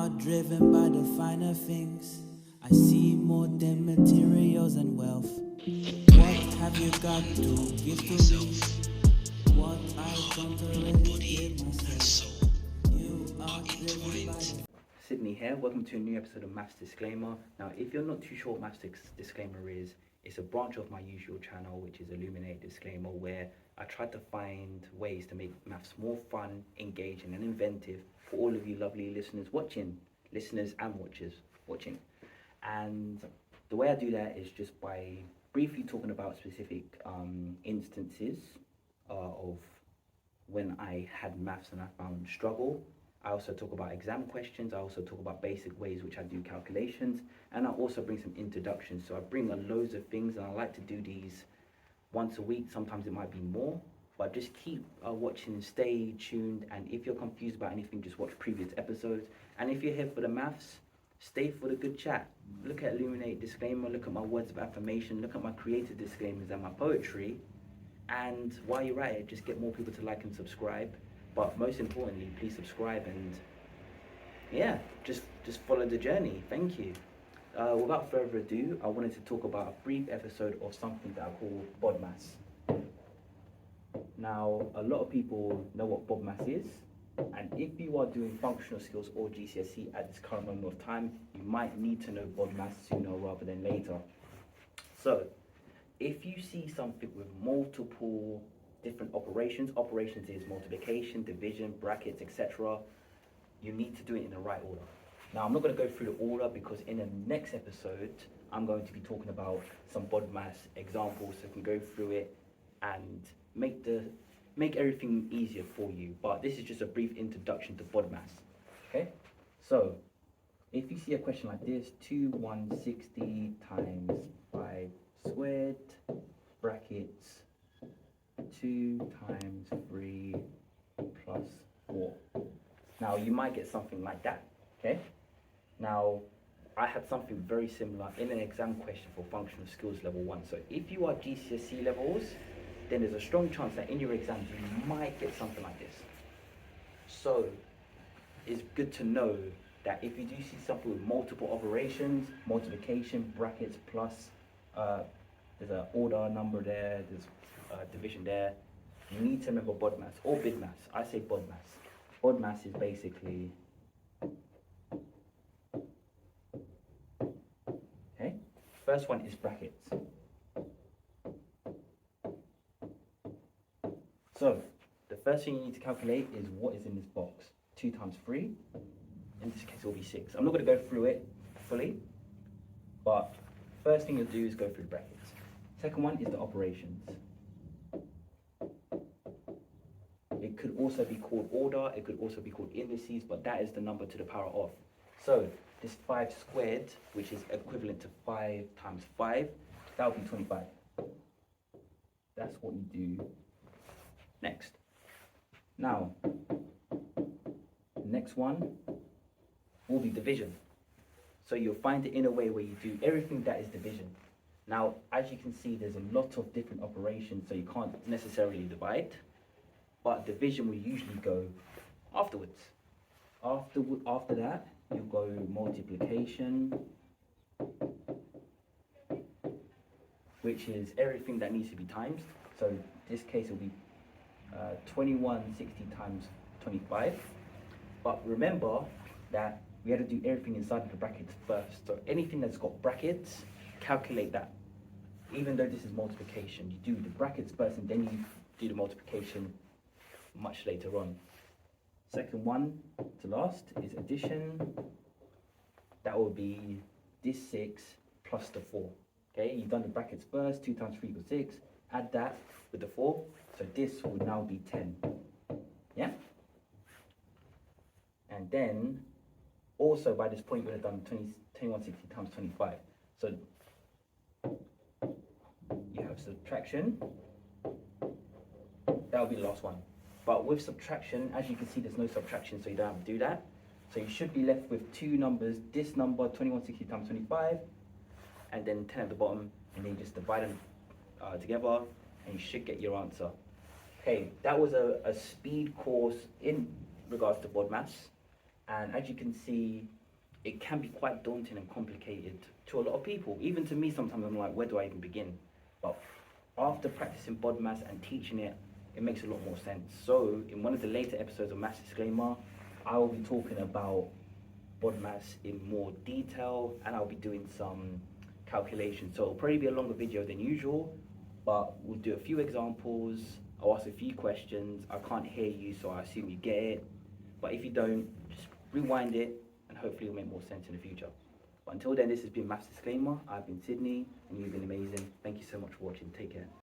are driven by the finer things. I see more than materials and wealth. What have you got to give to me? What I don't already give myself. You are driven by the... Sydney here, welcome to a new episode of Maths Disclaimer. Now, if you're not too sure what Maths Disclaimer is, it's a branch of my usual channel, which is Illuminate Disclaimer, where I try to find ways to make maths more fun, engaging and inventive for all of you lovely listeners and watchers watching. And the way I do that is just by briefly talking about specific instances of when I had maths and I found struggle. I also talk about exam questions, I also talk about basic ways which I do calculations, and I also bring some introductions. So I bring loads of things, and I like to do these once a week. Sometimes it might be more, but just keep watching and stay tuned. And if you're confused about anything, just watch previous episodes. And if you're here for the maths, stay for the good chat. Look at Illuminate Disclaimer, look at my words of affirmation, look at my creative disclaimers and my poetry. And while you're at it, just get more people to like and subscribe. But most importantly, please subscribe and yeah, just follow the journey. Thank you. Without further ado, I wanted to talk about a brief episode of something that I call BODMAS. Now, a lot of people know what BODMAS is, and if you are doing functional skills or GCSE at this current moment of time, you might need to know BODMAS sooner rather than later. So, if you see something with multiple different operations is multiplication, division, brackets, etc. You need to do it in the right order. Now, I'm not going to go through the order because in the next episode, I'm going to be talking about some BODMAS examples so we can go through it and make everything easier for you. But this is just a brief introduction to BODMAS. Okay? So, if you see a question like this, 2160 times 5 squared, brackets, 2 times 3 plus 4. Now you might get something like that, okay? Now I had something very similar in an exam question for functional skills level 1. So if you are GCSE levels, then there's a strong chance that in your exams you might get something like this. So it's good to know that if you do see something with multiple operations, multiplication, brackets, plus there's an order number there, there's division there, you need to remember BODMAS or BIDMAS. I say BODMAS. BODMAS is basically, okay, first one is brackets. So the first thing you need to calculate is what is in this box. 2 times 3, in this case it will be 6. I'm not going to go through it fully, but first thing you'll do is go through the brackets. Second one is the operations. It could also be called order, it could also be called indices, but that is the number to the power of. So this 5 squared, which is equivalent to 5 times 5, that would be 25. That's what you do next. Now, the next one will be division. So you'll find it in a way where you do everything that is division. Now, as you can see, there's a lot of different operations, so you can't necessarily divide. But division will usually go afterwards. After that, you go multiplication, which is everything that needs to be times. So this case will be 2160 times 25. But remember that we had to do everything inside of the brackets first. So anything that's got brackets, calculate that. Even though this is multiplication, you do the brackets first and then you do the multiplication much later on. Second one to last is addition. That will be this 6 plus the 4. Okay, you've done the brackets first. 2 times 3 equals 6. Add that with the 4. So this will now be 10. Yeah? And then also by this point you would have done 2160 times 25. So you have subtraction. That will be the last one. But with subtraction, as you can see, there's no subtraction, so you don't have to do that. So you should be left with two numbers, this number, 2160 times 25, and then 10 at the bottom, and then you just divide them together, and you should get your answer. Okay, that was a speed course in regards to BODMAS. And as you can see, it can be quite daunting and complicated to a lot of people. Even to me, sometimes I'm like, where do I even begin? But after practicing BODMAS and teaching it, it makes a lot more sense. So in one of the later episodes of Maths Disclaimer, I will be talking about BODMAS in more detail, and I'll be doing some calculations. So it'll probably be a longer video than usual, but we'll do a few examples. I'll ask a few questions. I can't hear you, so I assume you get it. But if you don't, just rewind it, and hopefully it'll make more sense in the future. But until then, this has been Maths Disclaimer. I've been Sydney, and you've been amazing. Thank you so much for watching. Take care.